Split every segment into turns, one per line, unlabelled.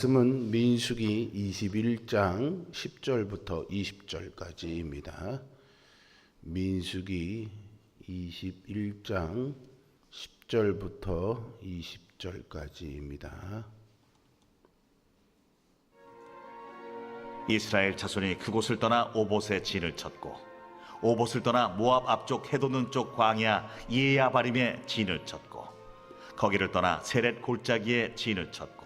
말씀은 민수기 21장 10절부터 20절까지입니다. 민수기 21장 10절부터 20절까지입니다.
이스라엘 자손이 그곳을 떠나 오봇에 진을 쳤고 오봇을 떠나 모압 앞쪽 해돋는 쪽 광야 이에야바림에 진을 쳤고 거기를 떠나 세렛 골짜기에 진을 쳤고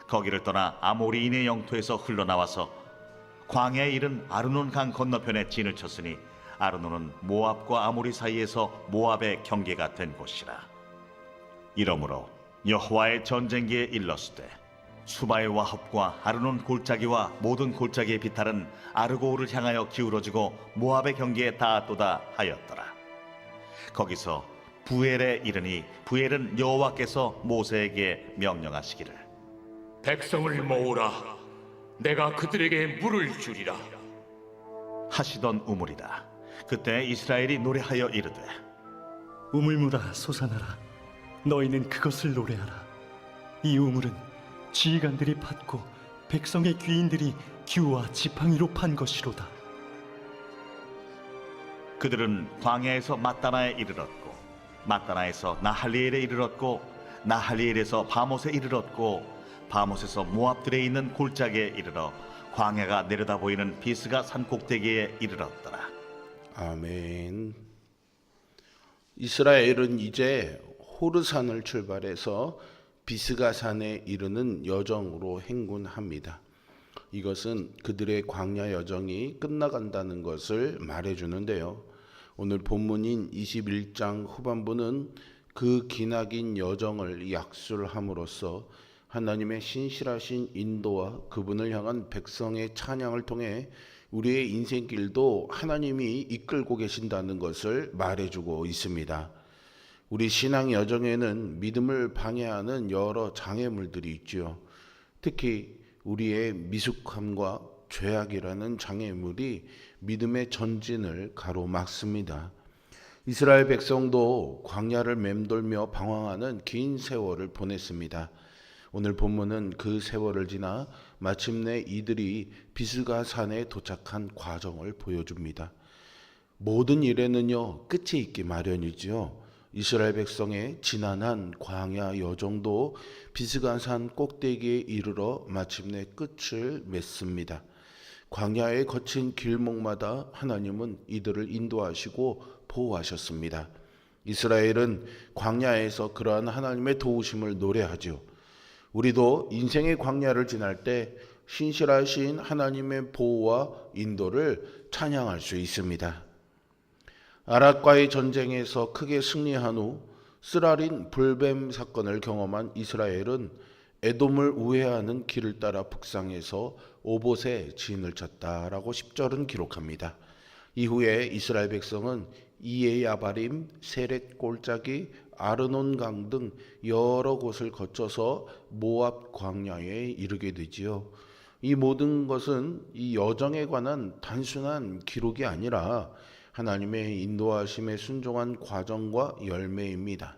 거기를 떠나 아모리인의 영토에서 흘러나와서 광야에 이른 아르논 강 건너편에 진을 쳤으니 아르논은 모압과 아모리 사이에서 모압의 경계가 된 곳이라. 이러므로 여호와의 전쟁기에 일렀으되 수바의 와합과 아르논 골짜기와 모든 골짜기의 비탈은 아르고우를 향하여 기울어지고 모압의 경계에 닿았도다 하였더라. 거기서 부엘에 이르니 부엘은 여호와께서 모세에게 명령하시기를
백성을 모으라. 내가 그들에게 물을 주리라.
하시던 우물이다. 그때 이스라엘이 노래하여 이르되
우물물아 솟아나라. 너희는 그것을 노래하라. 이 우물은 지휘관들이 팠고 백성의 귀인들이 규와 지팡이로 판 것이로다.
그들은 광야에서 mat다나에 이르렀고 mat다나에서 나할리엘에 이르렀고 나할리엘에서 바못에 이르렀고 바못에서 모압들에 있는 골짜기에 이르러 광야가 내려다 보이는 비스가 산 꼭대기에 이르렀더라.
아멘. 이스라엘은 이제 호르산을 출발해서 비스가산에 이르는 여정으로 행군합니다. 이것은 그들의 광야 여정이 끝나간다는 것을 말해주는데요. 오늘 본문인 21장 후반부는 그 기나긴 여정을 약술함으로써 하나님의 신실하신 인도와 그분을 향한 백성의 찬양을 통해 우리의 인생길도 하나님이 이끌고 계신다는 것을 말해주고 있습니다. 우리 신앙 여정에는 믿음을 방해하는 여러 장애물들이 있지요. 특히 우리의 미숙함과 죄악이라는 장애물이 믿음의 전진을 가로막습니다. 이스라엘 백성도 광야를 맴돌며 방황하는 긴 세월을 보냈습니다. 오늘 본문은 그 세월을 지나 마침내 이들이 비스가산에 도착한 과정을 보여줍니다. 모든 일에는요, 끝이 있기 마련이지요. 이스라엘 백성의 지난한 광야 여정도 비스가산 꼭대기에 이르러 마침내 끝을 맺습니다. 광야의 거친 길목마다 하나님은 이들을 인도하시고 보호하셨습니다. 이스라엘은 광야에서 그러한 하나님의 도우심을 노래하죠. 우리도 인생의 광야를 지날 때 신실하신 하나님의 보호와 인도를 찬양할 수 있습니다. 아락과의 전쟁에서 크게 승리한 후 쓰라린 불뱀 사건을 경험한 이스라엘은 에돔을 우회하는 길을 따라 북상해서 오봇에 진을 쳤다라고 10절은 기록합니다. 이후에 이스라엘 백성은 이에야바림, 세렛 골짜기, 아르논 강 등 여러 곳을 거쳐서 모압 광야에 이르게 되지요. 이 모든 것은 이 여정에 관한 단순한 기록이 아니라 하나님의 인도하심에 순종한 과정과 열매입니다.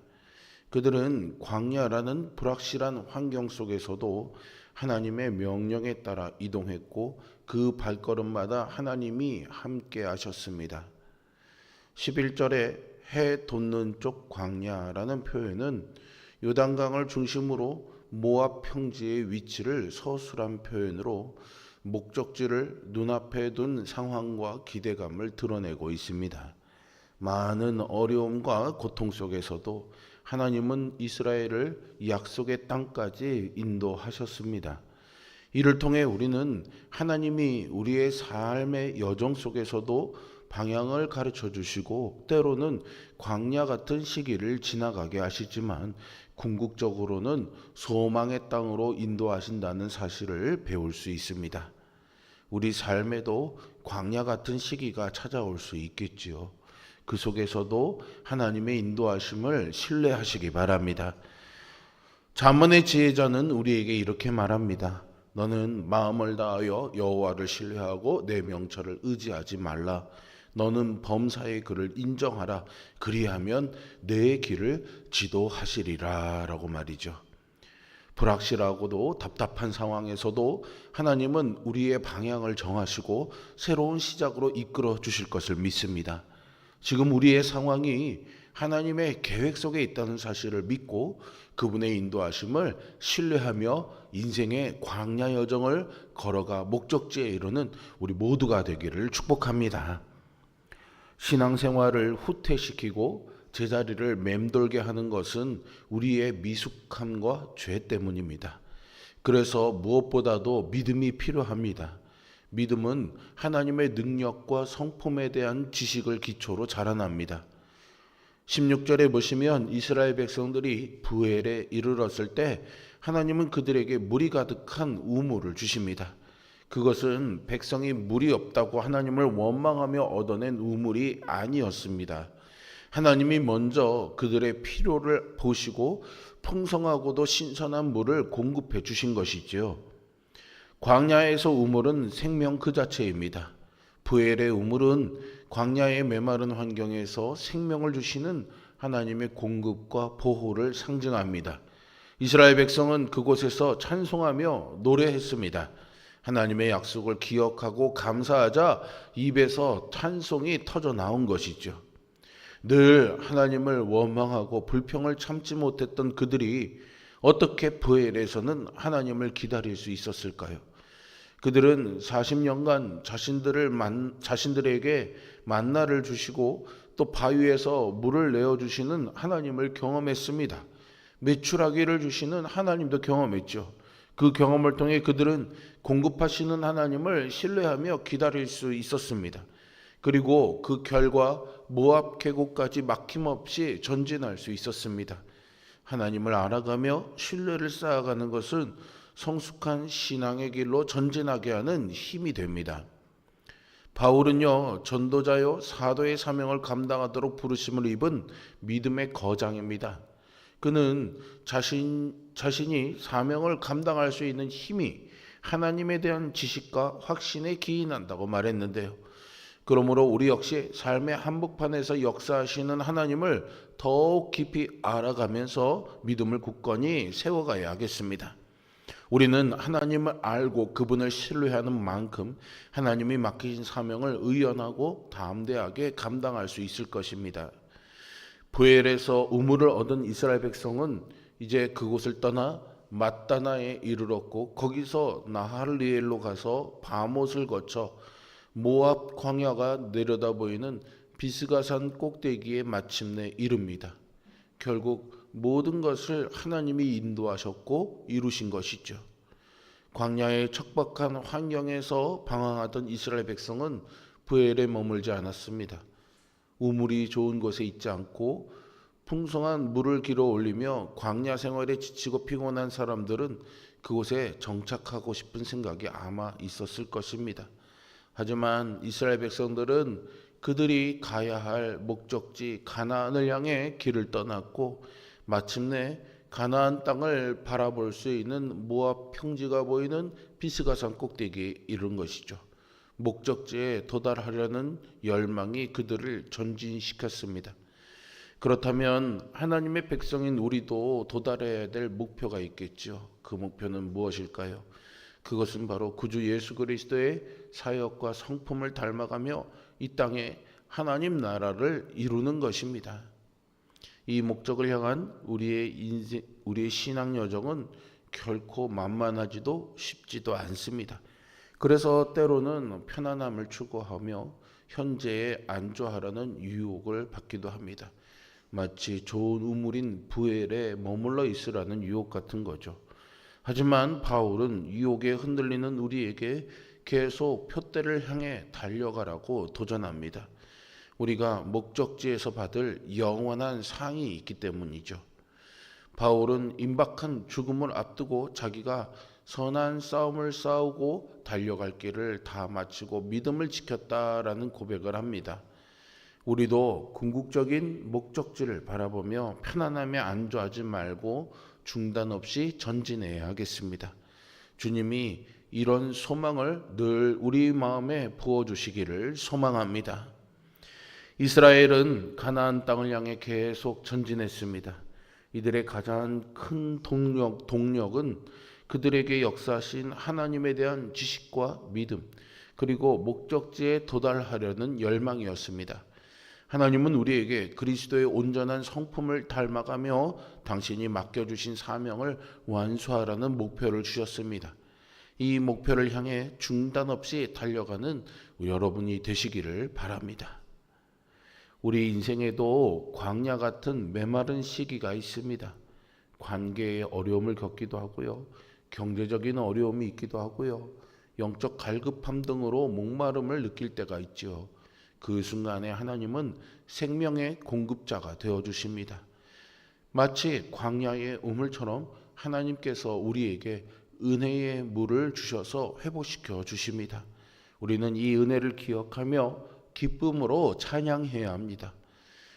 그들은 광야라는 불확실한 환경 속에서도 하나님의 명령에 따라 이동했고 그 발걸음마다 하나님이 함께 하셨습니다. 11절에 해 돋는 쪽 광야라는 표현은 요단강을 중심으로 모압 평지의 위치를 서술한 표현으로 목적지를 눈앞에 둔 상황과 기대감을 드러내고 있습니다. 많은 어려움과 고통 속에서도 하나님은 이스라엘을 약속의 땅까지 인도하셨습니다. 이를 통해 우리는 하나님이 우리의 삶의 여정 속에서도 방향을 가르쳐 주시고 때로는 광야 같은 시기를 지나가게 하시지만 궁극적으로는 소망의 땅으로 인도하신다는 사실을 배울 수 있습니다. 우리 삶에도 광야 같은 시기가 찾아올 수 있겠지요. 그 속에서도 하나님의 인도하심을 신뢰하시기 바랍니다. 잠언의 지혜자는 우리에게 이렇게 말합니다. 너는 마음을 다하여 여호와를 신뢰하고 내 명철을 의지하지 말라. 너는 범사의 그를 인정하라. 그리하면 내 길을 지도하시리라 라고 말이죠. 불확실하고도 답답한 상황에서도 하나님은 우리의 방향을 정하시고 새로운 시작으로 이끌어 주실 것을 믿습니다. 지금 우리의 상황이 하나님의 계획 속에 있다는 사실을 믿고 그분의 인도하심을 신뢰하며 인생의 광야 여정을 걸어가 목적지에 이르는 우리 모두가 되기를 축복합니다. 신앙생활을 후퇴시키고 제자리를 맴돌게 하는 것은 우리의 미숙함과 죄 때문입니다. 그래서 무엇보다도 믿음이 필요합니다. 믿음은 하나님의 능력과 성품에 대한 지식을 기초로 자라납니다. 16절에 보시면 이스라엘 백성들이 부엘에 이르렀을 때 하나님은 그들에게 물이 가득한 우물을 주십니다. 그것은 백성이 물이 없다고 하나님을 원망하며 얻어낸 우물이 아니었습니다. 하나님이 먼저 그들의 필요를 보시고 풍성하고도 신선한 물을 공급해 주신 것이지요. 광야에서 우물은 생명 그 자체입니다. 부엘의 우물은 광야의 메마른 환경에서 생명을 주시는 하나님의 공급과 보호를 상징합니다. 이스라엘 백성은 그곳에서 찬송하며 노래했습니다. 하나님의 약속을 기억하고 감사하자 입에서 찬송이 터져 나온 것이죠. 늘 하나님을 원망하고 불평을 참지 못했던 그들이 어떻게 부엘에서는 하나님을 기다릴 수 있었을까요? 그들은 40년간 자신들에게 만나를 주시고 또 바위에서 물을 내어주시는 하나님을 경험했습니다. 메추라기를 주시는 하나님도 경험했죠. 그 경험을 통해 그들은 공급하시는 하나님을 신뢰하며 기다릴 수 있었습니다. 그리고 그 결과 모압 계곡까지 막힘없이 전진할 수 있었습니다. 하나님을 알아가며 신뢰를 쌓아가는 것은 성숙한 신앙의 길로 전진하게 하는 힘이 됩니다. 바울은요, 전도자요 사도의 사명을 감당하도록 부르심을 입은 믿음의 거장입니다. 그는 자신이 사명을 감당할 수 있는 힘이 하나님에 대한 지식과 확신에 기인한다고 말했는데요. 그러므로 우리 역시 삶의 한복판에서 역사하시는 하나님을 더욱 깊이 알아가면서 믿음을 굳건히 세워가야 하겠습니다. 우리는 하나님을 알고 그분을 신뢰하는 만큼 하나님이 맡기신 사명을 의연하고 담대하게 감당할 수 있을 것입니다. 부엘에서 우물을 얻은 이스라엘 백성은 이제 그곳을 떠나 맛다나에 이르렀고 거기서 나할리엘로 가서 바못을 거쳐 모압 광야가 내려다 보이는 비스가산 꼭대기에 마침내 이릅니다. 결국 모든 것을 하나님이 인도하셨고 이루신 것이죠. 광야의 척박한 환경에서 방황하던 이스라엘 백성은 부엘에 머물지 않았습니다. 우물이 좋은 곳에 있지 않고 풍성한 물을 길어 올리며 광야 생활에 지치고 피곤한 사람들은 그곳에 정착하고 싶은 생각이 아마 있었을 것입니다. 하지만 이스라엘 백성들은 그들이 가야 할 목적지 가나안을 향해 길을 떠났고 마침내 가나안 땅을 바라볼 수 있는 모압 평지가 보이는 비스가산 꼭대기에 이른 것이죠. 목적지에 도달하려는 열망이 그들을 전진시켰습니다. 그렇다면 하나님의 백성인 우리도 도달해야 될 목표가 있겠죠. 그 목표는 무엇일까요? 그것은 바로 구주 예수 그리스도의 사역과 성품을 닮아가며 이 땅에 하나님 나라를 이루는 것입니다. 이 목적을 향한 우리의 신앙 여정은 결코 만만하지도 쉽지도 않습니다. 그래서 때로는 편안함을 추구하며 현재에 안주하라는 유혹을 받기도 합니다. 마치 좋은 우물인 부엘에 머물러 있으라는 유혹 같은 거죠. 하지만 바울은 유혹에 흔들리는 우리에게 계속 표대를 향해 달려가라고 도전합니다. 우리가 목적지에서 받을 영원한 상이 있기 때문이죠. 바울은 임박한 죽음을 앞두고 자기가 선한 싸움을 싸우고 달려갈 길을 다 마치고 믿음을 지켰다라는 고백을 합니다. 우리도 궁극적인 목적지를 바라보며 편안함에 안주하지 말고 중단 없이 전진해야 하겠습니다. 주님이 이런 소망을 늘 우리 마음에 부어주시기를 소망합니다. 이스라엘은 가나안 땅을 향해 계속 전진했습니다. 이들의 가장 큰 동력은 그들에게 역사하신 하나님에 대한 지식과 믿음, 그리고 목적지에 도달하려는 열망이었습니다. 하나님은 우리에게 그리스도의 온전한 성품을 닮아가며 당신이 맡겨주신 사명을 완수하라는 목표를 주셨습니다. 이 목표를 향해 중단 없이 달려가는 여러분이 되시기를 바랍니다. 우리 인생에도 광야 같은 메마른 시기가 있습니다. 관계의 어려움을 겪기도 하고요. 경제적인 어려움이 있기도 하고요. 영적 갈급함 등으로 목마름을 느낄 때가 있죠. 그 순간에 하나님은 생명의 공급자가 되어주십니다. 마치 광야의 우물처럼 하나님께서 우리에게 은혜의 물을 주셔서 회복시켜 주십니다. 우리는 이 은혜를 기억하며 기쁨으로 찬양해야 합니다.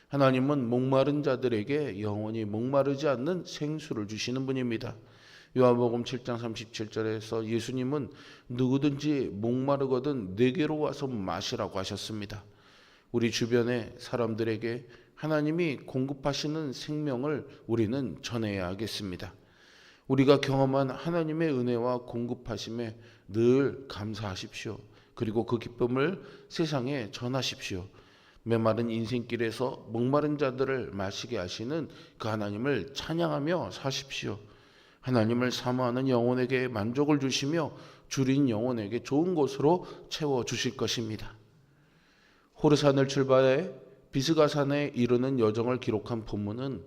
하나님은 목마른 자들에게 영원히 목마르지 않는 생수를 주시는 분입니다. 요한복음 7장 37절에서 예수님은 누구든지 목마르거든 내게로 와서 마시라고 하셨습니다. 우리 주변의 사람들에게 하나님이 공급하시는 생명을 우리는 전해야 하겠습니다. 우리가 경험한 하나님의 은혜와 공급하심에 늘 감사하십시오. 그리고 그 기쁨을 세상에 전하십시오. 메마른 인생길에서 목마른 자들을 마시게 하시는 그 하나님을 찬양하며 사십시오. 하나님을 사모하는 영혼에게 만족을 주시며 줄인 영혼에게 좋은 곳으로 채워주실 것입니다. 호르산을 출발해 비스가산에 이르는 여정을 기록한 본문은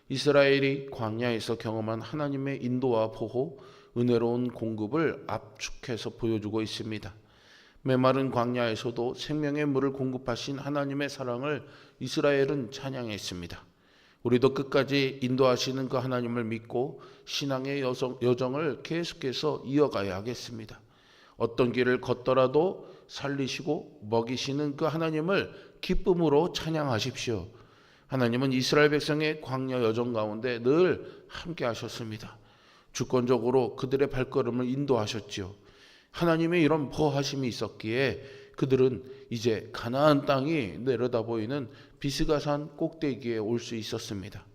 이스라엘이 광야에서 경험한 하나님의 인도와 보호, 은혜로운 공급을 압축해서 보여주고 있습니다. 메마른 광야에서도 생명의 물을 공급하신 하나님의 사랑을 이스라엘은 찬양했습니다. 우리도 끝까지 인도하시는 그 하나님을 믿고 신앙의 여정을 계속해서 이어가야 하겠습니다. 어떤 길을 걷더라도 살리시고 먹이시는 그 하나님을 기쁨으로 찬양하십시오. 하나님은 이스라엘 백성의 광야 여정 가운데 늘 함께 하셨습니다. 주권적으로 그들의 발걸음을 인도하셨지요. 하나님의 이런 보호하심이 있었기에 그들은 이제 가나안 땅이 내려다 보이는 비스가산 꼭대기에 올 수 있었습니다.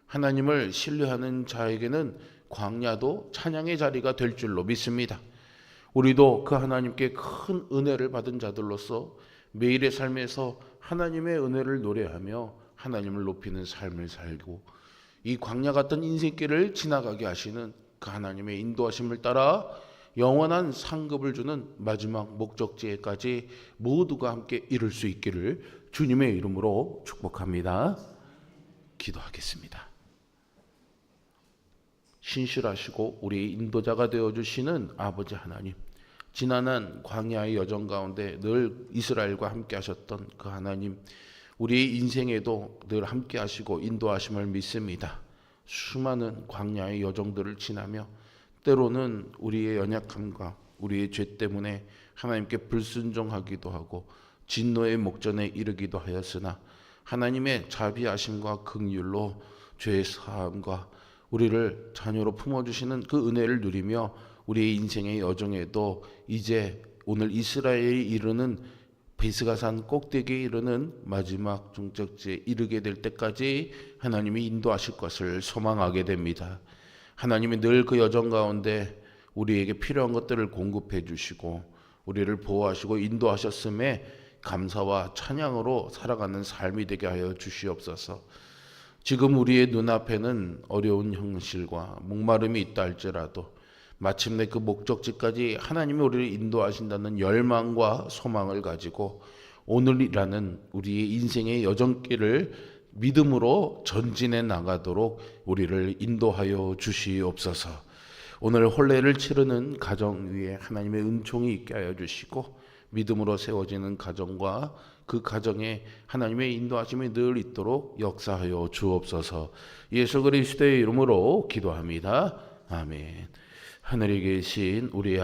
하나님을 신뢰하는 자에게는 광야도 찬양의 자리가 될 줄로 믿습니다. 우리도 그 하나님께 큰 은혜를 받은 자들로서 매일의 삶에서 하나님의 은혜를 노래하며 하나님을 높이는 삶을 살고 이 광야 같은 인생길을 지나가게 하시는 그 하나님의 인도하심을 따라 영원한 상급을 주는 마지막 목적지에까지 모두가 함께 이룰 수 있기를 주님의 이름으로 축복합니다. 기도하겠습니다. 신실하시고 우리의 인도자가 되어주시는 아버지 하나님, 지난한 광야의 여정 가운데 늘 이스라엘과 함께 하셨던 그 하나님, 우리의 인생에도 늘 함께 하시고 인도하심을 믿습니다. 수많은 광야의 여정들을 지나며 때로는 우리의 연약함과 우리의 죄 때문에 하나님께 불순종하기도 하고 진노의 목전에 이르기도 하였으나 하나님의 자비하심과 긍휼로 죄의 사함과 우리를 자녀로 품어주시는 그 은혜를 누리며 우리의 인생의 여정에도 이제 오늘 이스라엘이 이르는 비스가산 꼭대기에 이르는 마지막 종적지에 이르게 될 때까지 하나님이 인도하실 것을 소망하게 됩니다. 하나님이 늘 그 여정 가운데 우리에게 필요한 것들을 공급해 주시고 우리를 보호하시고 인도하셨음에 감사와 찬양으로 살아가는 삶이 되게 하여 주시옵소서. 지금 우리의 눈앞에는 어려운 현실과 목마름이 있다 할지라도 마침내 그 목적지까지 하나님이 우리를 인도하신다는 열망과 소망을 가지고 오늘이라는 우리의 인생의 여정길을 믿음으로 전진해 나가도록 우리를 인도하여 주시옵소서. 오늘 혼례를 치르는 가정 위에 하나님의 은총이 있게 하여 주시고 믿음으로 세워지는 가정과 그 가정에 하나님의 인도하심이 늘 있도록 역사하여 주옵소서. 예수 그리스도의 이름으로 기도합니다. 아멘. 하늘에 계신 우리